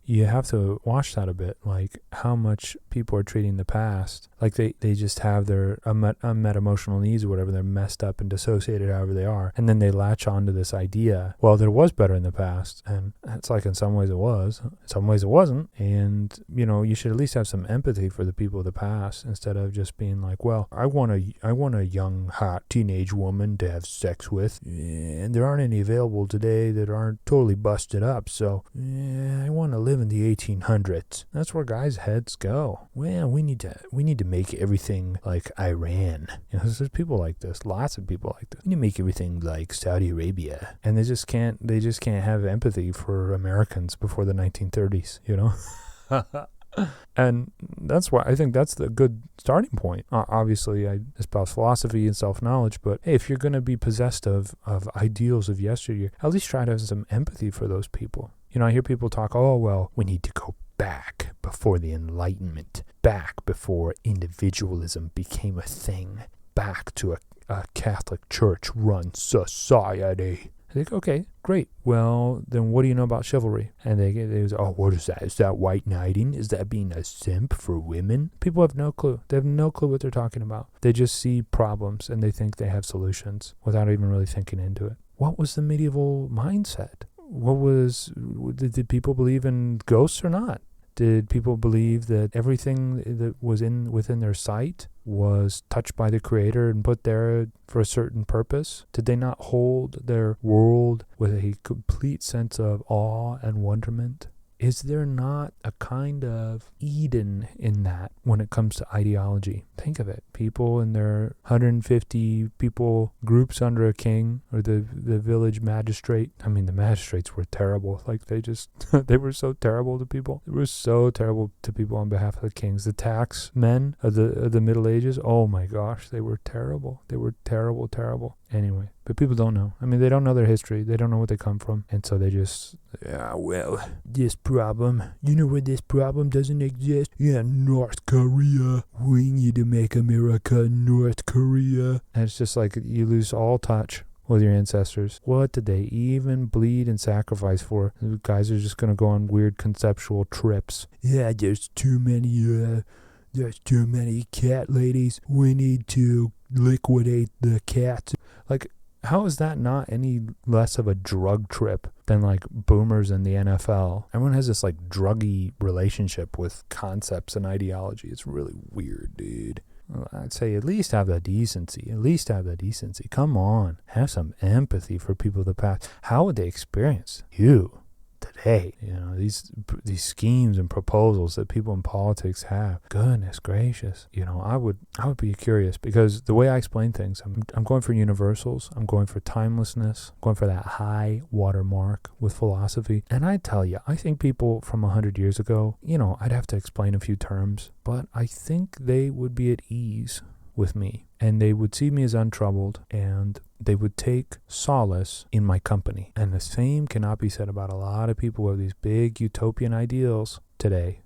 you have to watch that a bit, like how much people are treating the past like they just have their unmet emotional needs or whatever. They're messed up and dissociated however they are, and then they latch on to this idea, well, there was better in the past. And it's like in some ways it was, in some ways it wasn't. And you should at least have some empathy for the people of the past, instead of just being like, well, I want a young hot teenage woman to have sex with, and there aren't any available today that aren't totally busted up, so I want to live in the 1800s. That's where guys' heads go. Well, we need to make everything like Iran. There's people like this, lots of people like this. We need to make everything like Saudi Arabia, and they just can't have empathy for Americans before the 1930s. And that's why I think that's the good starting point. Obviously, I espouse philosophy and self-knowledge, but hey, if you're going to be possessed of ideals of yesteryear, at least try to have some empathy for those people. I hear people talk, oh, well, we need to go back before the Enlightenment, back before individualism became a thing, back to a Catholic Church-run society. I think, okay, great. Well, then what do you know about chivalry? And they say, oh, what is that? Is that white knighting? Is that being a simp for women? People have no clue. They have no clue what they're talking about. They just see problems and they think they have solutions without even really thinking into it. What was the medieval mindset? Did people believe in ghosts or not? Did people believe that everything that was within their sight was touched by the Creator and put there for a certain purpose? Did they not hold their world with a complete sense of awe and wonderment? Is there not a kind of Eden in that when it comes to ideology? Think of it. People in their 150 people groups under a king, or the village magistrate. I mean, the magistrates were terrible. Like they were so terrible to people. They were so terrible to people on behalf of the kings. The tax men of the Middle Ages, oh my gosh, they were terrible. They were terrible, terrible. Anyway, but people don't know. I mean, they don't know their history. They don't know where they come from. And so they just, this problem, where this problem doesn't exist? Yeah, North Korea. We need to make America North Korea. And it's just like you lose all touch with your ancestors. What did they even bleed and sacrifice for? The guys are just going to go on weird conceptual trips. Yeah, there's too many cat ladies. We need to liquidate the cats. Like, how is that not any less of a drug trip than like boomers in the NFL? Everyone has this like druggy relationship with concepts and ideology. It's really weird, dude. I'd say at least have the decency. Come on. Have some empathy for people of the past. How would they experience you today? These schemes and proposals that people in politics have. Goodness gracious. I would be curious, because the way I explain things, I'm going for universals. I'm going for timelessness. I'm going for that high watermark with philosophy. And I tell you, I think people from 100 years ago, I'd have to explain a few terms, but I think they would be at ease with me, and they would see me as untroubled, and they would take solace in my company. And the same cannot be said about a lot of people who have these big utopian ideals today.